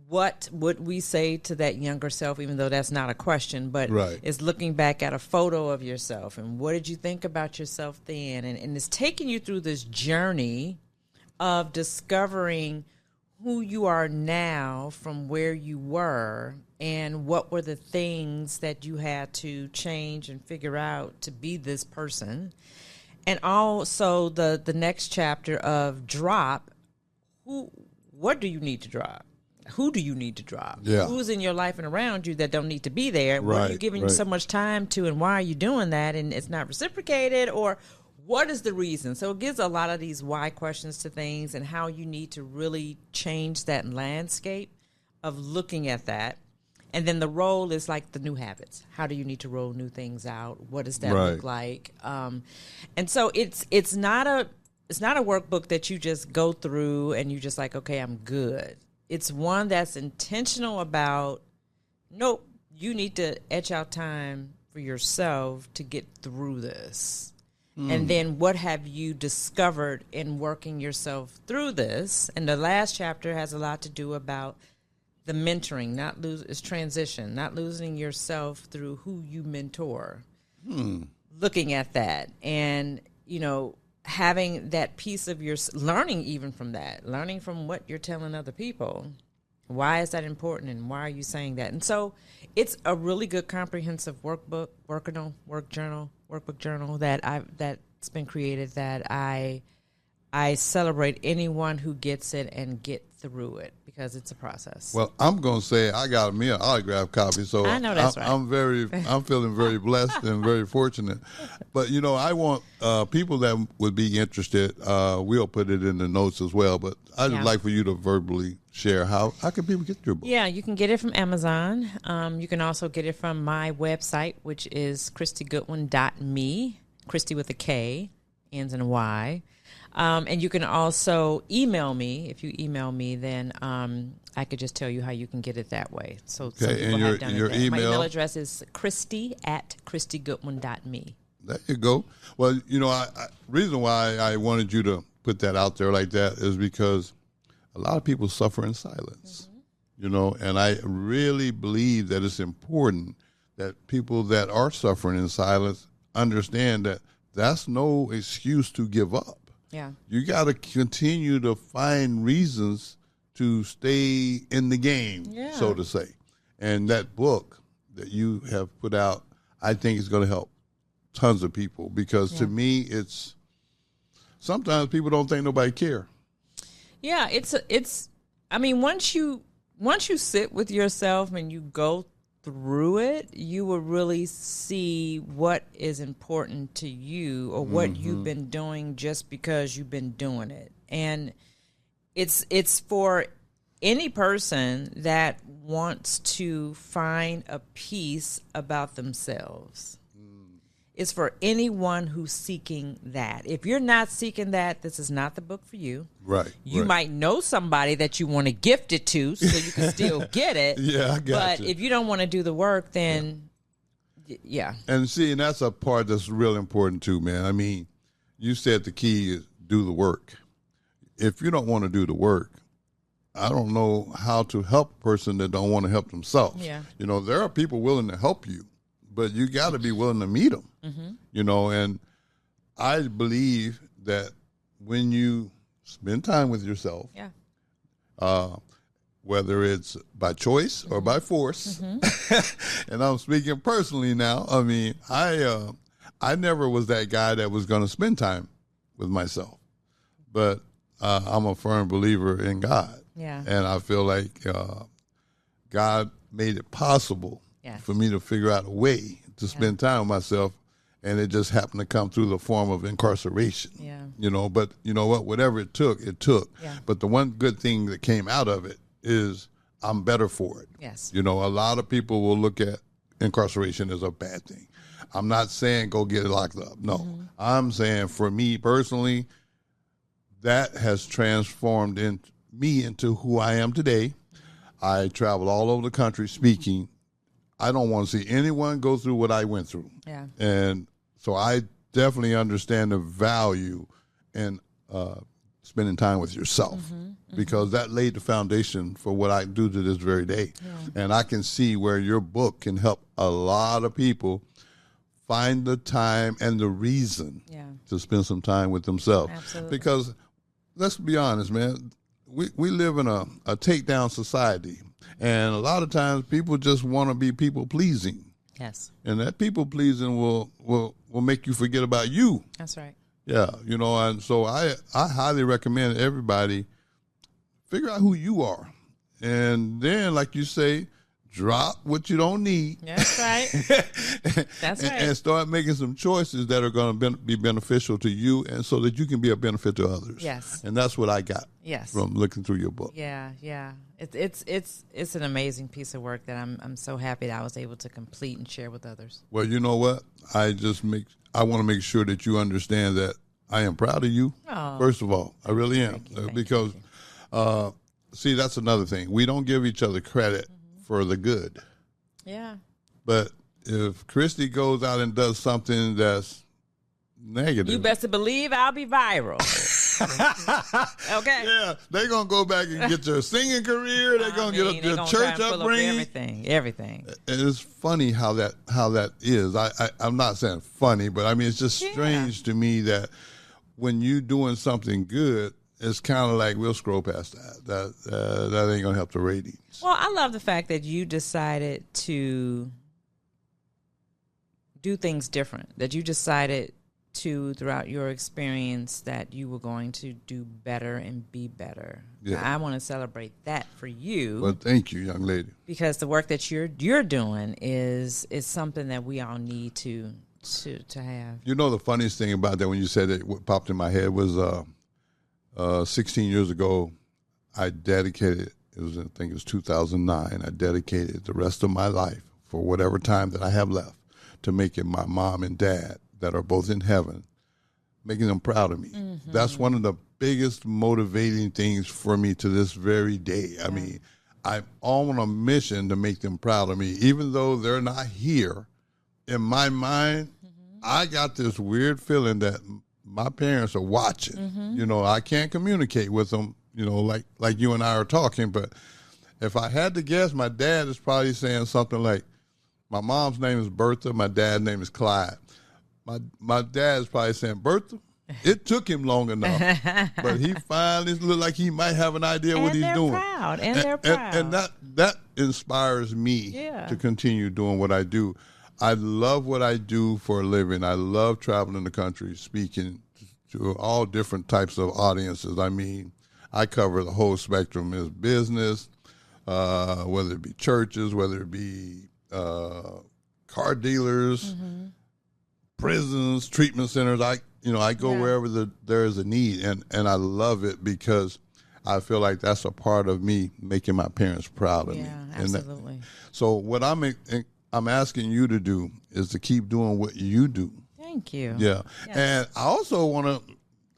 Speaker 2: What would we say to that younger self, even though that's not a question, but it's looking back at a photo of yourself and what did you think about yourself then? And it's taking you through this journey of discovering who you are now from where you were and what were the things that you had to change and figure out to be this person. And also the next chapter of drop. What do you need to drop? Who do you need to drop?
Speaker 1: Yeah.
Speaker 2: Who's in your life and around you that don't need to be there? What are you giving so much time to, and why are you doing that? And it's not reciprocated, or what is the reason? So it gives a lot of these why questions to things and how you need to really change that landscape of looking at that. And then the role is like the new habits. How do you need to roll new things out? What does that look like? And so it's not a workbook that you just go through and you just like, okay, I'm good. It's one that's intentional about, nope, you need to etch out time for yourself to get through this. And then what have you discovered in working yourself through this? And the last chapter has a lot to do about the mentoring, it's transition, not losing yourself through who you mentor. Looking at that and, having that piece of your learning, even from that, learning from what you're telling other people. Why is that important, and why are you saying that? And so it's a really good comprehensive workbook journal that's been created that I celebrate anyone who gets it and get through it, because it's a process.
Speaker 1: Well, I'm going to say I got me an autograph copy, so
Speaker 2: I know that's right.
Speaker 1: I'm feeling very blessed and very fortunate. But, I want people that would be interested, we'll put it in the notes as well, but I'd like for you to verbally share how can people get your book? Yeah,
Speaker 2: you can get it from Amazon. You can also get it from my website, which is KristyGoodwin.me, Kristy with a K, ends in a Y. And you can also email me. If you email me, then I could just tell you how you can get it that way. So
Speaker 1: and your email?
Speaker 2: My email address is Kristy@KristyGoodwin.me.
Speaker 1: There you go. Well, reason why I wanted you to put that out there like that is because a lot of people suffer in silence, and I really believe that it's important that people that are suffering in silence understand that that's no excuse to give up.
Speaker 2: Yeah.
Speaker 1: You got to continue to find reasons to stay in the game, so to say. And that book that you have put out, I think is going to help tons of people, because to me, it's sometimes people don't think nobody care.
Speaker 2: Yeah, once you sit with yourself and you go through it, you will really see what is important to you, or what you've been doing just because you've been doing it. And it's for any person that wants to find a peace about themselves. is for anyone who's seeking that. If you're not seeking that, this is not the book for you.
Speaker 1: Right.
Speaker 2: You might know somebody that you want to gift it to so you can still get it.
Speaker 1: Yeah, I got
Speaker 2: But if you don't want to do the work, then yeah.
Speaker 1: And see, and that's a part that's real important too, man. I mean, you said the key is do the work. If you don't want to do the work, I don't know how to help a person that don't want to help themselves.
Speaker 2: Yeah.
Speaker 1: You know, there are people willing to help you, but you got to be willing to meet them.
Speaker 2: Mm-hmm.
Speaker 1: You know, and I believe that when you spend time with yourself, whether it's by choice or by force, and I'm speaking personally now. I mean, I never was that guy that was going to spend time with myself, but I'm a firm believer in God.
Speaker 2: Yeah.
Speaker 1: And I feel like God made it possible for me to figure out a way to spend time with myself, and it just happened to come through the form of incarceration.
Speaker 2: Yeah.
Speaker 1: You know, but you know what? Whatever it took, it took.
Speaker 2: Yeah.
Speaker 1: But the one good thing that came out of it is I'm better for it.
Speaker 2: Yes.
Speaker 1: You know, a lot of people will look at incarceration as a bad thing. I'm not saying go get locked up. No. I'm saying for me personally, that has transformed me into who I am today. I travel all over the country speaking. I don't want to see anyone go through what I went through.
Speaker 2: Yeah.
Speaker 1: And so I definitely understand the value in spending time with yourself, because that laid the foundation for what I do to this very day. Yeah. And I can see where your book can help a lot of people find the time and the reason to spend some time with themselves.
Speaker 2: Absolutely.
Speaker 1: Because let's be honest, man, we live in a takedown society. And a lot of times people just want to be people pleasing.
Speaker 2: Yes.
Speaker 1: And that people pleasing will make you forget about you.
Speaker 2: That's right.
Speaker 1: Yeah, you know, and so I highly recommend everybody figure out who you are. And then, like you say, drop what you don't need.
Speaker 2: That's right. That's right.
Speaker 1: And start making some choices that are going to be beneficial to you, and so that you can be a benefit to others.
Speaker 2: Yes.
Speaker 1: And that's what I got from looking through your book.
Speaker 2: Yeah, yeah. It's an amazing piece of work that I'm so happy that I was able to complete and share with others.
Speaker 1: Well, you know what? I want to make sure that you understand that I am proud of you.
Speaker 2: Oh,
Speaker 1: first of all, I really am. Because see, that's another thing. We don't give each other credit for the good.
Speaker 2: Yeah.
Speaker 1: But if Kristy goes out and does something that's negative,
Speaker 2: you best believe I'll be viral. Okay.
Speaker 1: Yeah, they're going to go back and get their singing career. They're going to get their church upbringing.
Speaker 2: Everything.
Speaker 1: And it's funny how that is. I'm not saying funny, but I mean, it's just strange to me that when you're doing something good, it's kind of like we'll scroll past that. That ain't going to help the ratings.
Speaker 2: Well, I love the fact that you decided to do things different, that you decided to, throughout your experience, that you were going to do better and be better. Yeah. I want to celebrate that for you.
Speaker 1: Well, thank you, young lady.
Speaker 2: Because the work that you're doing is something that we all need to have.
Speaker 1: You know, the funniest thing about that, when you said it, what popped in my head was 16 years ago, I dedicated, I think it was 2009, I dedicated the rest of my life, for whatever time that I have left, to making my mom and dad, that are both in heaven, making them proud of me. Mm-hmm. That's one of the biggest motivating things for me to this very day. I mean, I'm on a mission to make them proud of me, even though they're not here. In my mind, I got this weird feeling that my parents are watching. Mm-hmm. You know, I can't communicate with them, you know, like you and I are talking. But if I had to guess, my dad is probably saying something like, my mom's name is Bertha, my dad's name is Clyde. My dad's probably saying, Bertha, it took him long enough, but he finally looked like he might have an idea what he's doing.
Speaker 2: They're proud.
Speaker 1: And that inspires me to continue doing what I do. I love what I do for a living. I love traveling the country, speaking to all different types of audiences. I mean, I cover the whole spectrum. It's business, whether it be churches, whether it be car dealers, prisons, treatment centers. I go wherever there is a need, and I love it because I feel like that's a part of me making my parents proud of me.
Speaker 2: Yeah, absolutely.
Speaker 1: So what I'm asking you to do is to keep doing what you do.
Speaker 2: Thank you.
Speaker 1: Yeah.
Speaker 2: Yes.
Speaker 1: And I also want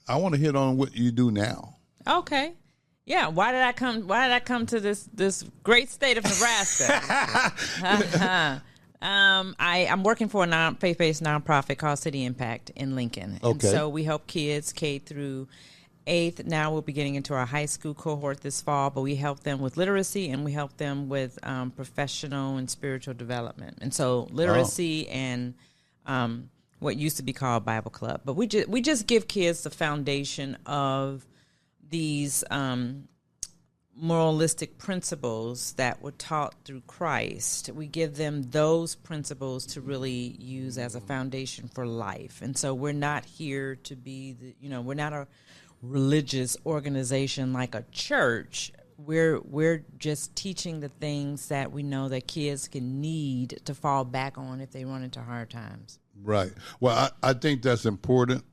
Speaker 1: to hit on what you do now.
Speaker 2: Okay. Yeah. Why did I come to this great state of Nebraska? I'm working for a faith-based nonprofit called City Impact in Lincoln.
Speaker 1: Okay.
Speaker 2: And so we help kids K through 8th. Now we'll be getting into our high school cohort this fall, but we help them with literacy and we help them with professional and spiritual development. And so literacy and what used to be called Bible Club. But we just give kids the foundation of these moralistic principles that were taught through Christ. We give them those principles to really use as a foundation for life. And so we're not here to be we're not a religious organization like a church. We're just teaching the things that we know that kids can need to fall back on if they run into hard times.
Speaker 1: Right. Well, I think that's important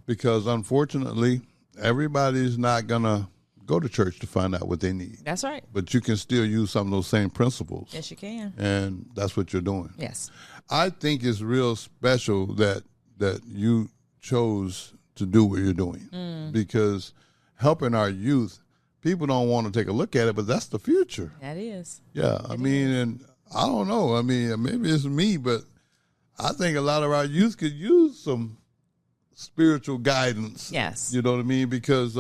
Speaker 1: because unfortunately everybody's not going to go to church to find out what they need.
Speaker 2: That's right.
Speaker 1: But you can still use some of those same principles.
Speaker 2: Yes, you can.
Speaker 1: And that's what you're doing.
Speaker 2: Yes.
Speaker 1: I think it's real special that you chose to do what you're doing because helping our youth, people don't want to take a look at it, but that's the future.
Speaker 2: That is.
Speaker 1: Yeah. And I don't know. I mean, maybe it's me, but I think a lot of our youth could use some spiritual guidance.
Speaker 2: Yes.
Speaker 1: You know what I mean? Because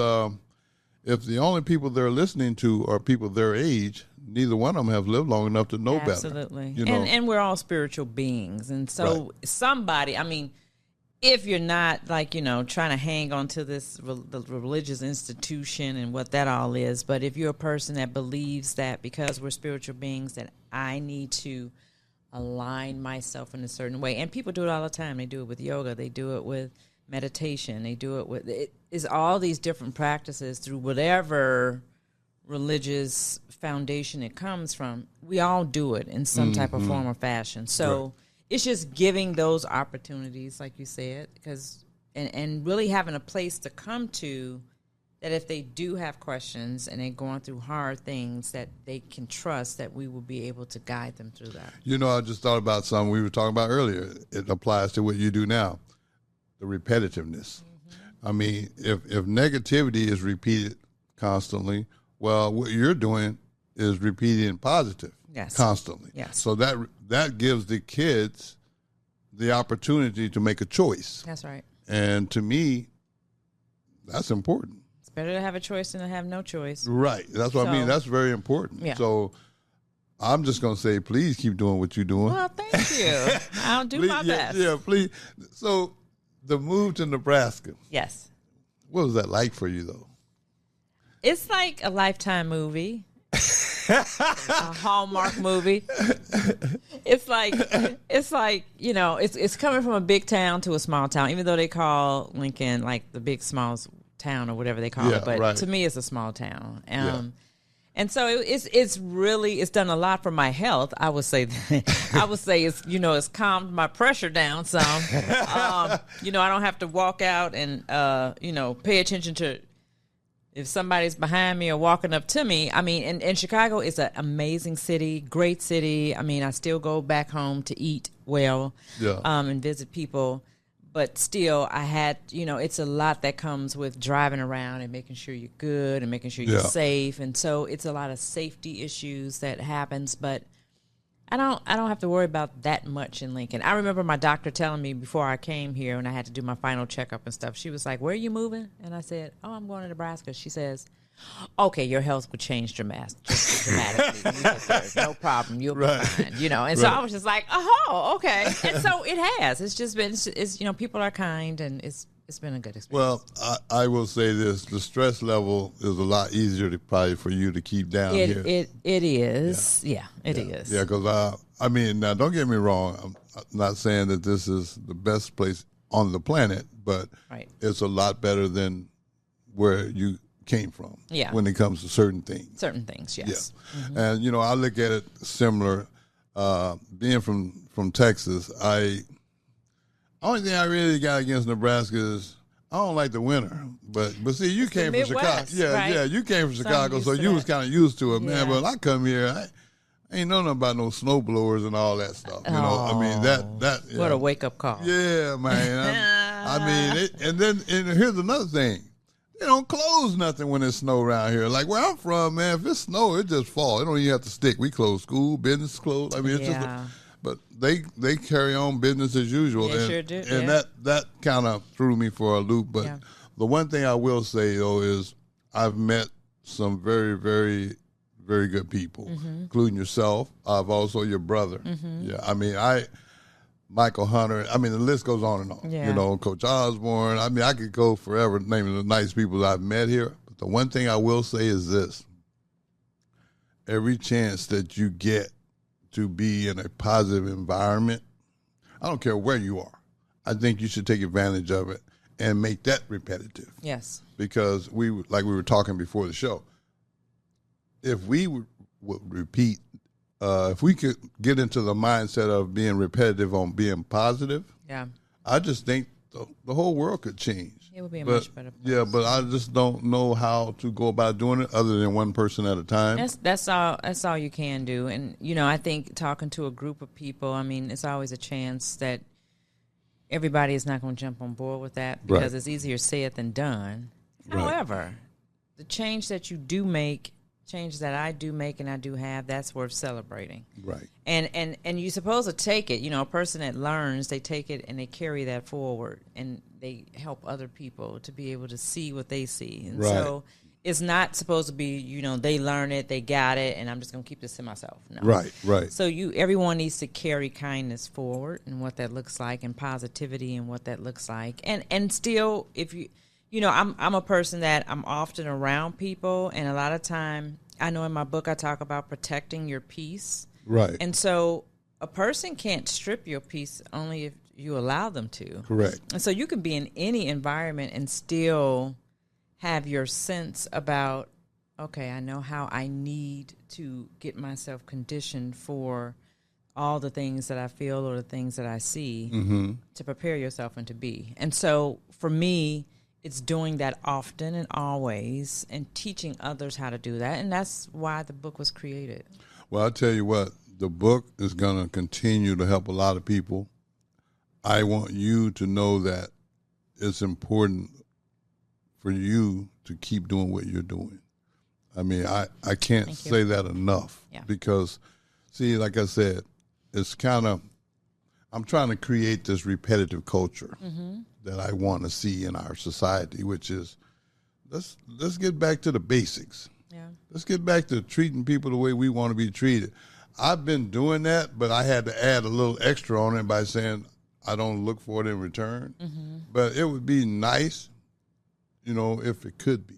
Speaker 1: if the only people they're listening to are people their age, neither one of them have lived long enough to know better.
Speaker 2: Absolutely.
Speaker 1: You know?
Speaker 2: And we're all spiritual beings. And so somebody, I mean, if you're not trying to hang on to the religious institution and what that all is, but if you're a person that believes that because we're spiritual beings that I need to align myself in a certain way, and people do it all the time. They do it with yoga. They do it with meditation. They do it with it is all these different practices through whatever religious foundation it comes from. We all do it in some type of form or fashion. So it's just giving those opportunities, like you said, because and really having a place to come to that if they do have questions and they're going through hard things, that they can trust that we will be able to guide them through that.
Speaker 1: You know, I just thought about something we were talking about earlier. It applies to what you do now, the repetitiveness. I mean, if negativity is repeated constantly, well, what you're doing is repeating positive constantly.
Speaker 2: Yes.
Speaker 1: So that gives the kids the opportunity to make a choice.
Speaker 2: That's right.
Speaker 1: And to me, that's important.
Speaker 2: It's better to have a choice than to have no choice.
Speaker 1: Right. That's what I mean. That's very important.
Speaker 2: Yeah.
Speaker 1: So I'm just going to say, please keep doing what you're doing.
Speaker 2: Well, thank you. I'll do my best.
Speaker 1: Yeah, please. So the move to Nebraska.
Speaker 2: Yes.
Speaker 1: What was that like for you, though?
Speaker 2: It's like a Lifetime movie. A Hallmark movie. It's like it's coming from a big town to a small town, even though they call Lincoln like the big small town or whatever they call it. But to me, it's a small town. And so it's done a lot for my health. I would say it's calmed my pressure down some. I don't have to walk out and pay attention to if somebody's behind me or walking up to me. I mean, and Chicago is an amazing city, great city. I mean, I still go back home to eat well and visit people. But still, I had, it's a lot that comes with driving around and making sure you're good and making sure you're safe. And so it's a lot of safety issues that happens. But I don't have to worry about that much in Lincoln. I remember my doctor telling me before I came here and I had to do my final checkup and stuff. She was like, "Where are you moving?" And I said, "Oh, I'm going to Nebraska." She says, "Okay, your health would change dramatically. No problem. You'll be fine." And so I was just like, "Oh, okay." And so it has. It's just been, people are kind and it's been a good experience.
Speaker 1: Well, I will say this: the stress level is a lot easier probably for you to keep down here.
Speaker 2: It is. Yeah, it is.
Speaker 1: Yeah, because I mean, now don't get me wrong. I'm not saying that this is the best place on the planet, but it's a lot better than where you came from when it comes to certain things.
Speaker 2: Certain things, yes.
Speaker 1: Yeah. Mm-hmm. And, I look at it similar. Being from Texas, only thing I really got against Nebraska is I don't like the winter. But see, you came from Chicago. Yeah, you came from Chicago, so you was kind of used to it, man. But when I come here, Ain't nothing about no snow blowers and all that stuff. You know, I mean that.
Speaker 2: What a wake up call.
Speaker 1: Yeah, man. I mean, and here's another thing. They don't close nothing when it's snow around here. Like where I'm from, man, if it's snow, it just fall. It don't even have to stick. We close school, business closed. I mean, it's just. But they carry on business as usual.
Speaker 2: They sure do.
Speaker 1: And that kind of threw me for a loop. But the one thing I will say though is I've met some very, very, very good people, including yourself. I've also your brother. Yeah, I mean Michael Hunter. I mean, the list goes on and on. Yeah. You know, Coach Osborne. I mean, I could go forever naming the nice people I've met here. But the one thing I will say is this. Every chance that you get to be in a positive environment, I don't care where you are, I think you should take advantage of it and make that repetitive.
Speaker 2: Yes.
Speaker 1: Because like we were talking before the show, if we would repeat, if we could get into the mindset of being repetitive on being positive, I just think the whole world could change.
Speaker 2: It would be a much better place.
Speaker 1: Yeah, but I just don't know how to go about doing it other than one person at a time.
Speaker 2: That's all you can do. And, you know, I think talking to a group of people, I mean, it's always a chance that everybody is not going to jump on board with that because it's easier said than done. However, the change that you do make, changes that I do make and I do have, that's worth celebrating. Right. And you're supposed to take it. You know, a person that learns, they take it and they carry that forward and they help other people to be able to see what they see. And so it's not supposed to be, you know, they learn it, they got it, and I'm just going to keep this to myself. No. Right. So everyone needs to carry kindness forward and what that looks like and positivity and what that looks like. And still, if you know, I'm a person that I'm often around people, and a lot of time, I know in my book I talk about protecting your peace. Right. And so a person can't strip your peace only if you allow them to. Correct. And so you can be in any environment and still have your sense about, okay, I know how I need to get myself conditioned for all the things that I feel or the things that I see to prepare yourself and to be. And so for me, it's doing that often and always and teaching others how to do that. And that's why the book was created.
Speaker 1: Well, I'll tell you what, the book is going to continue to help a lot of people. I want you to know that it's important for you to keep doing what you're doing. I mean, I can't say that enough because, see, like I said, it's kind of, I'm trying to create this repetitive culture that I want to see in our society, which is let's get back to the basics. Yeah. Let's get back to treating people the way we want to be treated. I've been doing that, but I had to add a little extra on it by saying I don't look for it in return. But it would be nice, you know, if it could be.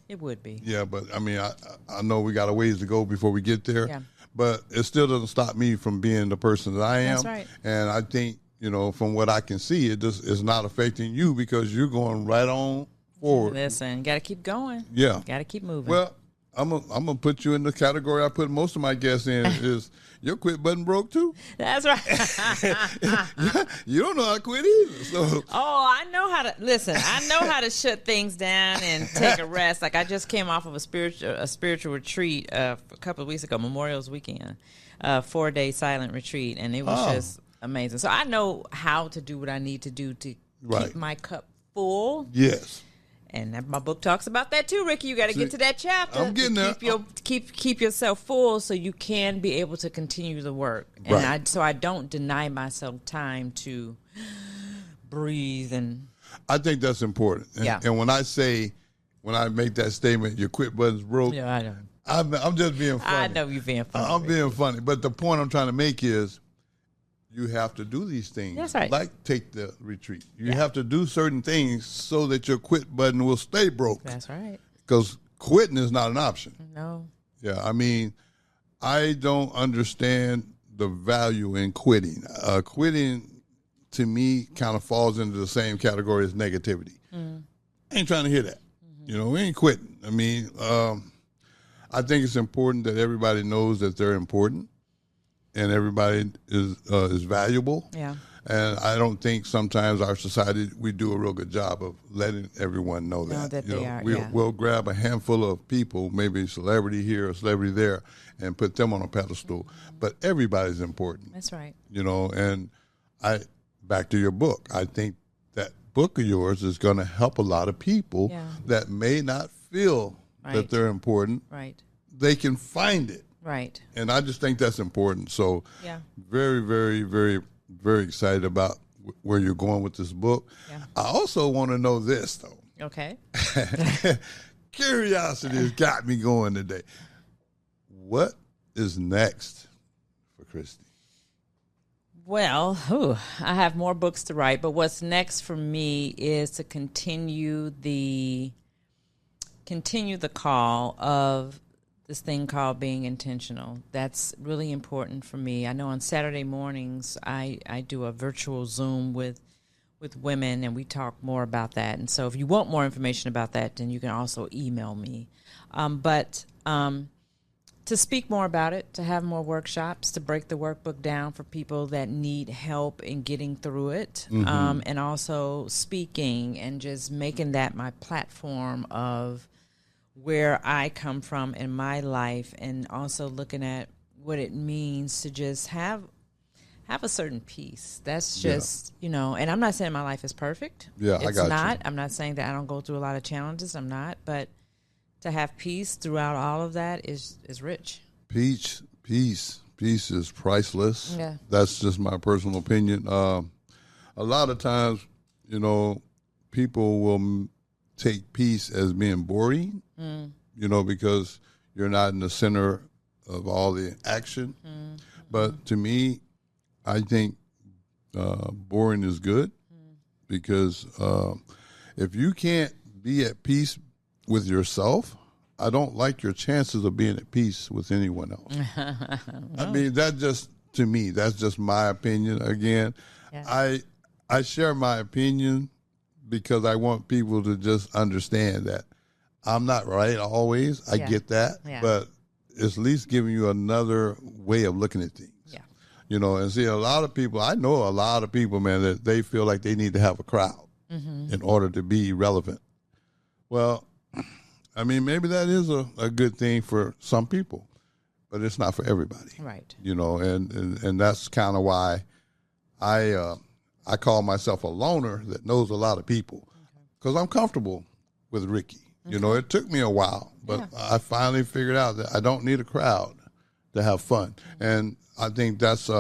Speaker 2: It would be.
Speaker 1: Yeah, but I mean, I know we got a ways to go before we get there. Yeah. But it still doesn't stop me from being the person that I am.
Speaker 2: That's right.
Speaker 1: And I think, you know, from what I can see, it just is not affecting you because you're going right on forward.
Speaker 2: Listen, got to keep going.
Speaker 1: Yeah.
Speaker 2: Got to keep moving.
Speaker 1: Well, I'm gonna put you in the category I put most of my guests in is your quit button broke too.
Speaker 2: That's right.
Speaker 1: You don't know how to quit either. So.
Speaker 2: Oh, I know how to listen. I know how to shut things down and take a rest. Like I just came off of a spiritual retreat a couple of weeks ago, Memorial's weekend, 4-day silent retreat, and it was just amazing. So I know how to do what I need to do to keep my cup full.
Speaker 1: Yes.
Speaker 2: And my book talks about that too, Ricky. You got to get to that chapter.
Speaker 1: I'm getting there.
Speaker 2: Keep yourself full so you can be able to continue the work. And so I don't deny myself time to breathe and.
Speaker 1: I think that's important. And, and when I make that statement, your quit button's broke.
Speaker 2: Yeah, I know.
Speaker 1: I'm just being funny.
Speaker 2: I know you're being funny.
Speaker 1: I'm being funny, but the point I'm trying to make is. You have to do these things.
Speaker 2: That's right.
Speaker 1: Like take the retreat. You have to do certain things so that your quit button will stay broke.
Speaker 2: That's right.
Speaker 1: Because quitting is not an option.
Speaker 2: No.
Speaker 1: Yeah, I mean, I don't understand the value in quitting. Quitting, to me, kind of falls into the same category as negativity. I ain't trying to hear that. You know, we ain't quitting. I mean, I think it's important that everybody knows that they're important. And everybody is valuable. Yeah. And I don't think sometimes our society, we do a real good job of letting everyone know that. We'll grab a handful of people, maybe a celebrity here, a celebrity there, and put them on a pedestal. But everybody's important.
Speaker 2: That's right.
Speaker 1: And back to your book, I think that book of yours is going to help a lot of people that may not feel that they're important.
Speaker 2: Right.
Speaker 1: They can find it.
Speaker 2: Right.
Speaker 1: And I just think that's important. So very, very, very, very excited about where you're going with this book. Yeah. I also want to know this, though.
Speaker 2: Okay.
Speaker 1: Curiosity has got me going today. What is next for Kristy?
Speaker 2: Well, I have more books to write, but what's next for me is to continue the call of this thing called being intentional. That's really important for me. I know on Saturday mornings I do a virtual Zoom with women, and we talk more about that. And so if you want more information about that, then you can also email me. But to speak more about it, to have more workshops, to break the workbook down for people that need help in getting through it, and also speaking and just making that my platform of where I come from in my life, and also looking at what it means to just have a certain peace. That's just, and I'm not saying my life is perfect.
Speaker 1: Yeah,
Speaker 2: it's
Speaker 1: I got
Speaker 2: not.
Speaker 1: you.
Speaker 2: I'm not saying that I don't go through a lot of challenges. I'm not. But to have peace throughout all of that is rich. Peace
Speaker 1: is priceless.
Speaker 2: Yeah.
Speaker 1: That's just my personal opinion. A lot of times, people will take peace as being boring, because you're not in the center of all the action. But to me, I think boring is good, because if you can't be at peace with yourself, I don't like your chances of being at peace with anyone else. I mean, to me, that's just my opinion. Again, I share my opinion because I want people to just understand that I'm not right always. I get that. Yeah. But it's at least giving you another way of looking at things. Yeah. And see, I know a lot of people, man, that they feel like they need to have a crowd in order to be relevant. Well, I mean, maybe that is a good thing for some people, but it's not for everybody.
Speaker 2: Right.
Speaker 1: And that's kind of why I call myself a loner that knows a lot of people, because I'm comfortable with Ricky. Okay. It took me a while, but I finally figured out that I don't need a crowd to have fun. And I think that's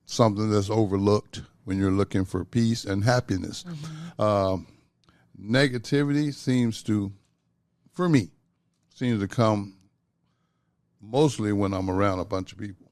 Speaker 1: something that's overlooked when you're looking for peace and happiness. Negativity seems to come mostly when I'm around a bunch of people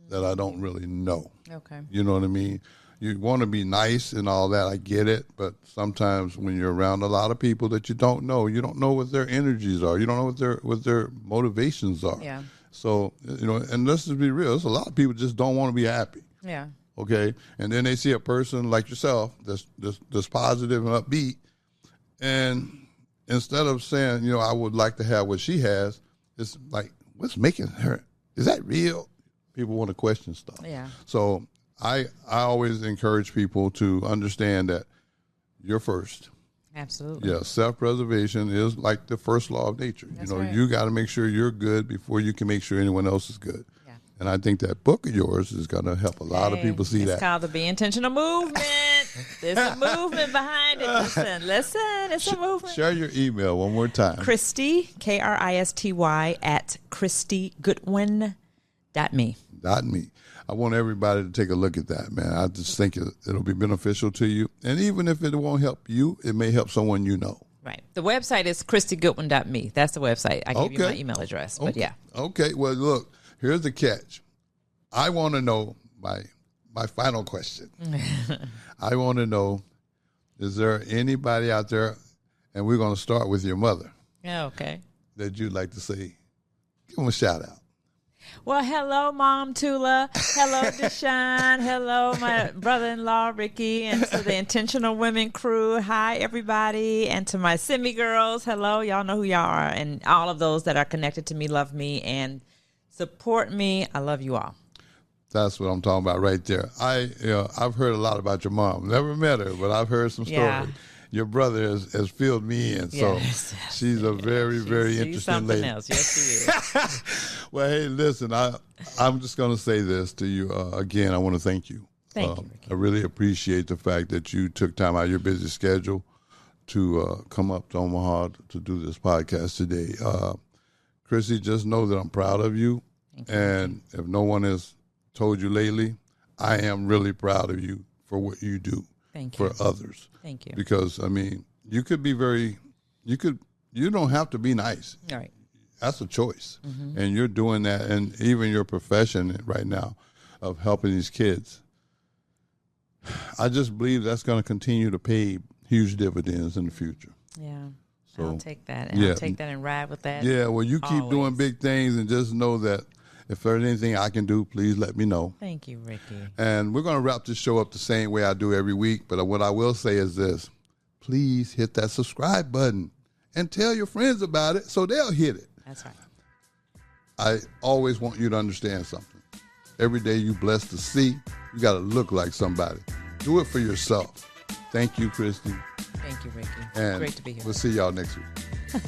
Speaker 1: that I don't really know.
Speaker 2: Okay.
Speaker 1: You know what I mean? You want to be nice and all that, I get it, but sometimes when you're around a lot of people that you don't know what their energies are. You don't know what their motivations are. Yeah. So, and let's just be real, there's a lot of people just don't want to be happy.
Speaker 2: Yeah.
Speaker 1: Okay? And then they see a person like yourself that's positive and upbeat, and instead of saying, I would like to have what she has, it's like, what's making her? Is that real? People want to question stuff.
Speaker 2: Yeah.
Speaker 1: So I always encourage people to understand that you're first.
Speaker 2: Absolutely.
Speaker 1: Yeah, self-preservation is like the first law of nature.
Speaker 2: That's right.
Speaker 1: You got to make sure you're good before you can make sure anyone else is good. Yeah. And I think that book of yours is going to help a lot of people see that.
Speaker 2: It's called the Be Intentional Movement. There's a movement behind it. Listen, it's a movement.
Speaker 1: Share your email one more time.
Speaker 2: Kristy, Kristy, at KristyGoodwin.me.
Speaker 1: .me. I want everybody to take a look at that, man. I just think it'll be beneficial to you. And even if it won't help you, it may help someone you know.
Speaker 2: Right. The website is KristyGoodwin.me. That's the website. I gave you my email address, but yeah.
Speaker 1: Okay. Well, look, here's the catch. I want to know my final question. I want to know, is there anybody out there, and we're going to start with your mother.
Speaker 2: Yeah, okay.
Speaker 1: That you'd like to say, give them a shout out.
Speaker 2: Well, hello, Mom Tula. Hello, Deshaun. Hello, my brother-in-law, Ricky, and to the Intentional Women crew. Hi, everybody. And to my Simi girls, hello. Y'all know who y'all are. And all of those that are connected to me, love me, and support me. I love you all.
Speaker 1: That's what I'm talking about right there. I've heard a lot about your mom. Never met her, but I've heard some stories.
Speaker 2: Yeah.
Speaker 1: Your brother has filled me in, so
Speaker 2: Yes.
Speaker 1: she's a very, very interesting
Speaker 2: something
Speaker 1: lady.
Speaker 2: else. Yes, she is.
Speaker 1: Well, hey, listen, I'm just going to say this to you. Again, I want to thank you.
Speaker 2: Thank you, Ricky.
Speaker 1: I really appreciate the fact that you took time out of your busy schedule to come up to Omaha to do this podcast today. Kristy, just know that I'm proud of you.
Speaker 2: Thank you.
Speaker 1: And if no one has told you lately, I am really proud of you for what you do.
Speaker 2: Thank you.
Speaker 1: For others.
Speaker 2: Thank you.
Speaker 1: Because, I mean, you don't have to be nice.
Speaker 2: All right.
Speaker 1: That's a choice. Mm-hmm. And you're doing that. And even your profession right now of helping these kids, I just believe that's going to continue to pay huge dividends in the future.
Speaker 2: Yeah.
Speaker 1: So,
Speaker 2: I'll take that. And I'll take that and ride with that.
Speaker 1: Yeah, well, you keep doing big things, and just know that if there's anything I can do, please let me know.
Speaker 2: Thank you, Ricky.
Speaker 1: And we're going to wrap this show up the same way I do every week. But what I will say is this. Please hit that subscribe button and tell your friends about it so they'll hit it.
Speaker 2: That's right.
Speaker 1: I always want you to understand something. Every day you blessed to see, you got to look like somebody. Do it for yourself. Thank you, Kristy.
Speaker 2: Thank you, Ricky.
Speaker 1: And
Speaker 2: great to be here.
Speaker 1: We'll see y'all next week.